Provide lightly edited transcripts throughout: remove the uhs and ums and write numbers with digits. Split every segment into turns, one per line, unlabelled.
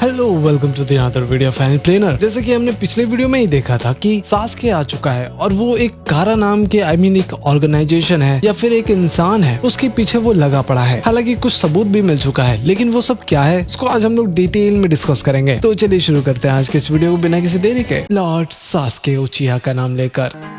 Hello welcome to the another video of any planner. जैसे कि हमने पिछले वीडियो में ही देखा था कि सास्के आ चुका है और वो एक कारा नाम के एक ऑर्गेनाइजेशन है या फिर एक इंसान है, उसके पीछे वो लगा पड़ा है। हालांकि कुछ सबूत भी मिल चुका है, लेकिन वो सब क्या है उसको आज हम लोग डिटेल में डिस्कस करेंगे। तो चलिए शुरू करते हैं आज के इस वीडियो को बिना किसी देरी के लॉर्ड सास्के उचिहा का नाम लेकर।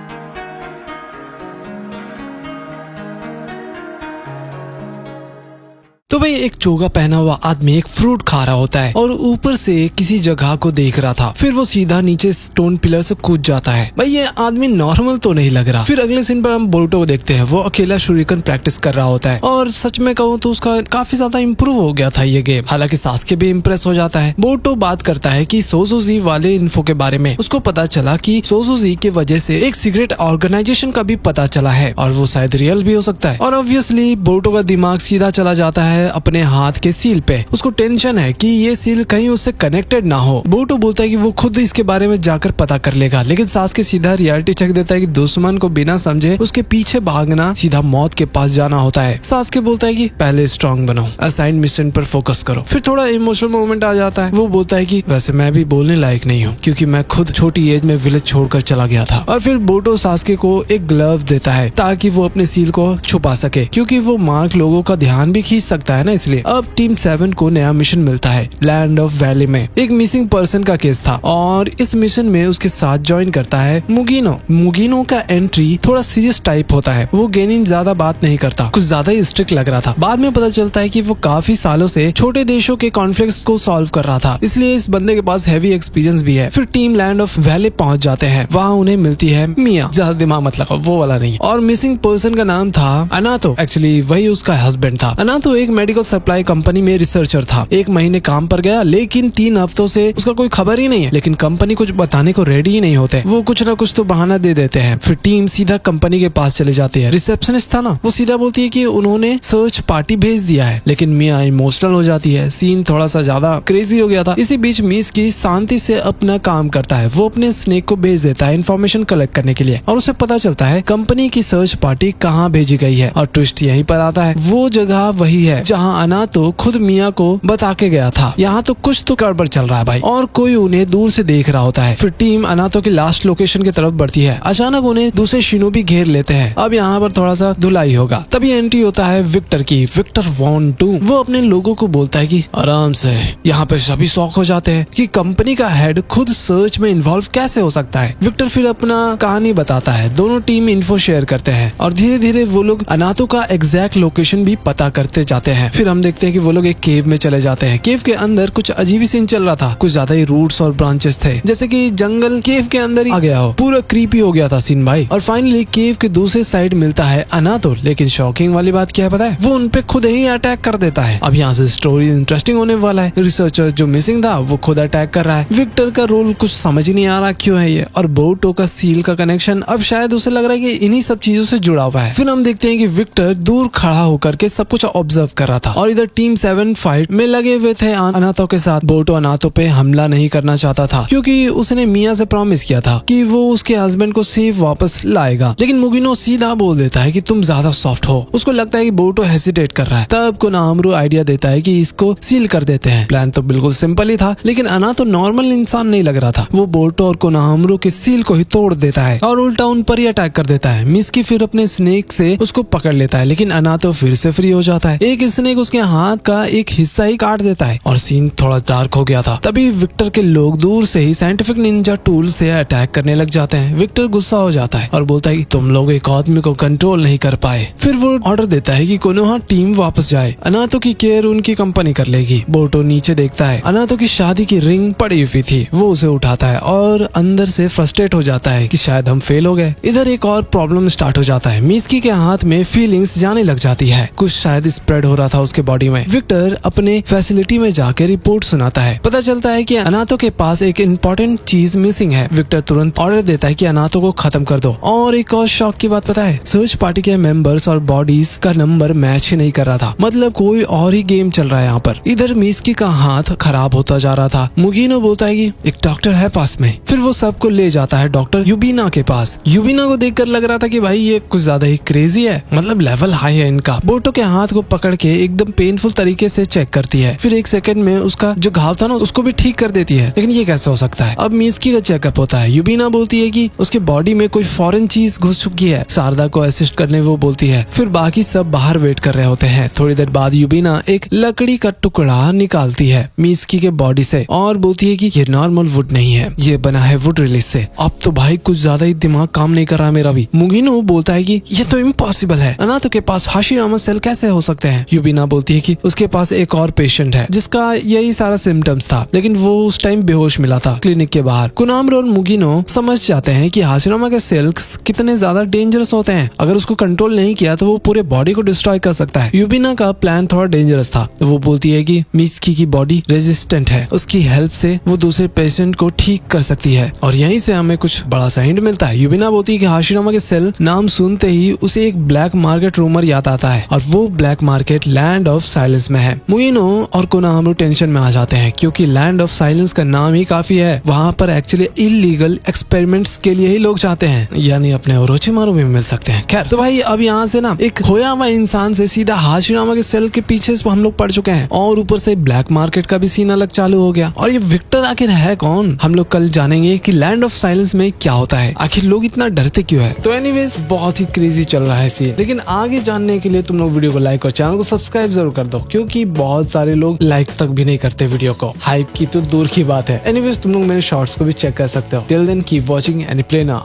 तो भाई एक चोगा पहना हुआ आदमी एक फ्रूट खा रहा होता है और ऊपर से किसी जगह को देख रहा था। फिर वो सीधा नीचे स्टोन पिलर से कूद जाता है। भाई ये आदमी नॉर्मल तो नहीं लग रहा। फिर अगले सीन पर हम बोरुतो को देखते हैं, वो अकेला शूरिकन प्रैक्टिस कर रहा होता है और सच में कहूँ तो उसका काफी ज्यादा इम्प्रूव हो गया था ये गेम। हालांकि सास्के भी इम्प्रेस हो जाता है। बोरुतो बात करता है कि सोजोजी वाले इन्फो के बारे में। उसको पता चला कि सोजोजी के वजह से एक सीक्रेट ऑर्गेनाइजेशन का भी पता चला है और वो शायद रियल भी हो सकता है। और ऑब्वियसली बोरुतो का दिमाग सीधा चला जाता है अपने हाथ के सील पे। उसको टेंशन है कि ये सील कहीं उससे कनेक्टेड ना हो। बोरुतो बोलता है कि वो खुद इसके बारे में जाकर पता कर लेगा, लेकिन सास्के सीधा रियलिटी चेक देता है कि दुश्मन को बिना समझे उसके पीछे भागना सीधा मौत के पास जाना होता है। सास्के बोलता है कि पहले स्ट्रांग बनो, असाइंड मिशन पर फोकस करो। फिर थोड़ा इमोशनल मोमेंट आ जाता है। वो बोलता है कि वैसे मैं भी बोलने लायक नहीं हूँ क्योंकि मैं खुद छोटी एज में विलेज छोड़कर चला गया था। और फिर बोरुतो सास्के को एक ग्लव देता है ताकि वो अपने सील को छुपा सके, क्योंकि वो मार्क लोगों का ध्यान भी खींच सकता है ना। इसलिए अब टीम 7 को नया मिशन मिलता है लैंड ऑफ वैली में। एक मिसिंग पर्सन का केस था और इस मिशन में उसके साथ ज्वाइन करता है मुगिनो। मुगिनो का एंट्री थोड़ा सीरियस टाइप होता है। वो गेनिन ज्यादा बात नहीं करता, कुछ ज्यादा ही स्ट्रिक्ट लग रहा था। बाद में पता चलता है कि वो काफी सालों से छोटे देशों के कॉन्फ्लिक्ट्स को सॉल्व कर रहा था, इसलिए इस बंदे के पास हैवी एक्सपीरियंस भी है। फिर टीम लैंड ऑफ वैली पहुंच जाते हैं। वहाँ उन्हें मिलती है मिया, ज्यादा दिमाग मत लगाओ, वो वाला नहीं। और मिसिंग पर्सन का नाम था अनातो। एक्चुअली वही उसका हस्बैंड था। अनातो एक मेडिकल सप्लाई कंपनी में रिसर्चर था। 1 महीने काम पर गया, लेकिन 3 हफ्तों से उसका कोई खबर ही नहीं है। लेकिन कंपनी कुछ बताने को रेडी ही नहीं होते। वो कुछ ना कुछ तो बहाना दे देते हैं। फिर टीम सीधा कंपनी के पास चले जाती है। रिसेप्शनिस्ट था ना, वो सीधा बोलती है कि उन्होंने सर्च पार्टी भेज दिया है। लेकिन मिया इमोशनल हो जाती है। सीन थोड़ा सा ज्यादा क्रेजी हो गया था। इसी बीच मिस की शांति से अपना काम करता है। वो अपने स्नेक को भेज देता है इन्फॉर्मेशन कलेक्ट करने के लिए और उसे पता चलता है कंपनी की सर्च पार्टी कहाँ भेजी गई है। और ट्विस्ट यहीं पर आता है, वो जगह वही है जहाँ अनातो खुद मिया को बता के गया था। यहाँ तो कुछ तो गड़बड़ चल रहा है भाई, और कोई उन्हें दूर से देख रहा होता है। फिर टीम अनातो की लास्ट लोकेशन की तरफ बढ़ती है। अचानक उन्हें दूसरे शिनोबी घेर लेते हैं। अब यहाँ पर थोड़ा सा धुलाई होगा। तभी एंट्री होता है विक्टर की। Victor won two. वो अपने लोगों को बोलता है कि आराम से। यहाँ पे सभी शॉक हो जाते हैं कि कंपनी का हेड खुद सर्च में इन्वॉल्व कैसे हो सकता है। विक्टर फिर अपना कहानी बताता है। दोनों टीम इन्फो शेयर करते हैं और धीरे धीरे वो लोग अनातो का एग्जैक्ट लोकेशन भी पता करते जाते हैं। फिर हम देखते हैं कि वो लोग एक केव में चले जाते हैं। केव के अंदर कुछ अजीब ही सीन चल रहा था। कुछ ज्यादा ही रूट्स और ब्रांचेस थे, जैसे कि जंगल केव के अंदर ही आ गया हो। पूरा क्रीपी हो गया था सीन भाई। और फाइनली केव के दूसरे साइड मिलता है अनातो। लेकिन शॉकिंग वाली बात क्या है पता है, वो उनपे खुद ही अटैक कर देता है। अब यहाँ से स्टोरी इंटरेस्टिंग होने वाला है। रिसर्चर जो मिसिंग था वो खुद अटैक कर रहा है। विक्टर का रोल कुछ समझ ही नहीं आ रहा क्यों है ये। और बोरुतो का सील का कनेक्शन अब शायद उसे लग रहा है कि इन्हीं सब चीजों से जुड़ा हुआ है। फिर हम देखते हैं कि विक्टर दूर खड़ा होकर के सब कुछ ऑब्जर्व कर रहा था और इधर टीम 7 फाइट में लगे हुए थे अनातो के साथ। बोरुतो अनातो पे हमला नहीं करना चाहता था क्योंकि उसने मिया से प्रॉमिस किया था कि वो उसके हस्बैंड को सेफ वापस लाएगा। लेकिन मुगिनो सीधा बोल देता है कि तुम ज्यादा सॉफ्ट हो। उसको लगता है कि बोरुतो हेसिटेट कर रहा है। तब कोनोहामारू आइडिया देता है कि इसको सील कर देते हैं। प्लान तो बिल्कुल सिंपल ही था, लेकिन अनातो नॉर्मल इंसान नहीं लग रहा था। वो बोरुतो और कोनोहामारू के सील को ही तोड़ देता है और उल्टा उन पर ही अटैक कर देता है। मिस्की फिर अपने स्नेक से उसको पकड़ लेता है, लेकिन अनातो फिर से फ्री हो जाता है। एक स्नेक उसके हाथ का एक हिस्सा ही काट देता है और सीन थोड़ा डार्क हो गया था। तभी विक्टर के लोग दूर से ही साइंटिफिक निंजा टूल से अटैक करने लग जाते हैं। विक्टर गुस्सा हो जाता है और बोलता है कि तुम लोग एक आदमी को कंट्रोल नहीं कर पाए। फिर वो ऑर्डर देता है कि कोनोहा टीम वापस जाए। अनातो की केयर उनकी कंपनी कर लेगी। बोरुतो नीचे देखता है अनातो की शादी की रिंग पड़ी हुई थी। वो उसे उठाता है और अंदर से फ्रस्ट्रेट हो जाता है कि शायद हम फेल हो गए। इधर एक और प्रॉब्लम स्टार्ट हो जाता है। मिस्की के हाथ में फीलिंग्स जाने लग जाती है। कुछ शायद स्प्रेड हो रहा था उसके बॉडी में। विक्टर अपने फैसिलिटी में जाकर रिपोर्ट सुनाता है। पता चलता है कि अनातो के पास एक इम्पोर्टेंट चीज मिसिंग है। विक्टर तुरंत ऑर्डर देता है कि अनातो को खत्म कर दो। और एक और शॉक की बात पता है, सर्च पार्टी के मेंबर्स और बॉडीज का नंबर मैच ही नहीं कर रहा था। मतलब कोई और ही गेम चल रहा है यहाँ पर। इधर मिस्की का हाथ खराब होता जा रहा था। मुगिनो बोलता है कि एक डॉक्टर है पास में। फिर वो सबको ले जाता है डॉक्टर युबिना के पास। युबिना को देखकर लग रहा था कि भाई ये कुछ ज्यादा ही क्रेजी है, मतलब लेवल हाई है इनका। बोरुतो के हाथ को पकड़ के एकदम पेनफुल तरीके से चेक करती है। फिर 1 सेकंड में उसका जो घाव था ना उसको भी ठीक कर देती है। लेकिन ये कैसे हो सकता है? अब मिस्की का चेकअप होता है। युबिना बोलती है कि उसके बॉडी में कोई फॉरेन चीज घुस चुकी है। शारदा को असिस्ट करने वो बोलती है। फिर बाकी सब बाहर वेट कर रहे होते हैं। थोड़ी देर बाद युबिना एक लकड़ी का टुकड़ा निकालती है मिस्की के बॉडी से और बोलती है कि ये नॉर्मल वुड नहीं है, ये बना है वुड रिलीज से। अब तो भाई कुछ ज्यादा ही दिमाग काम नहीं कर रहा मेरा भी। मुगिनो बोलता है कि ये तो इम्पॉसिबल है, अनाथों के पास हाशिरामा सेल कैसे हो सकते हैं? युबिना बोलती है कि उसके पास एक और पेशेंट है जिसका यही सारा सिम्टम्स था, लेकिन वो उस टाइम बेहोश मिला था क्लिनिक के बाहर। कुनामरो और मुगिनो समझ जाते हैं कि हाशिरामा के सेल्स कितने ज्यादा डेंजरस होते हैं। अगर उसको कंट्रोल नहीं किया तो वो पूरे बॉडी को डिस्ट्रॉय कर सकता है। युबिना का प्लान थोड़ा डेंजरस था। वो बोलती है कि मिस्की की बॉडी रेजिस्टेंट है, उसकी हेल्प से वो दूसरे पेशेंट को ठीक कर सकती है। और यहीं से हमें कुछ बड़ा सा हिंट मिलता है। युबिना बोलती है कि हाशिरामा के सेल नाम सुनते ही उसे एक ब्लैक मार्केट रूमर याद आता है और वो black market land of silence में है। मुगिनो और कोनामरो टेंशन में आ जाते हैं क्योंकि लैंड ऑफ साइलेंस का नाम ही काफी है। वहाँ पर एक्चुअली इलीगल एक्सपेरिमेंट्स के लिए ही लोग जाते हैं, यानी अपने ओरोचिमारू भी मिल सकते हैं। खैर, तो भाई अब यहाँ से ना एक खोया हुआ इंसान से सीधा हाशिरामा के सेल के पीछे हम लोग पड़ चुके हैं और ऊपर से ब्लैक मार्केट का भी सीन अलग चालू हो गया। और ये विक्टर आखिर है कौन? हम लोग कल जानेंगे कि लैंड ऑफ साइलेंस में क्या होता है, आखिर लोग इतना डरते क्यों है। तो एनीवेज बहुत ही क्रेजी चल रहा है सीन, लेकिन आगे जानने के लिए तुम लोग वीडियो को लाइक और चैनल को सब्सक्राइब जरूर कर दो, क्योंकि बहुत सारे लोग लाइक तक भी नहीं करते वीडियो को। हाइप की तो दूर की बात है। एनीवेज तुम लोग मेरे शॉर्ट्स को भी चेक कर सकते हो। Till then keep watching and play now.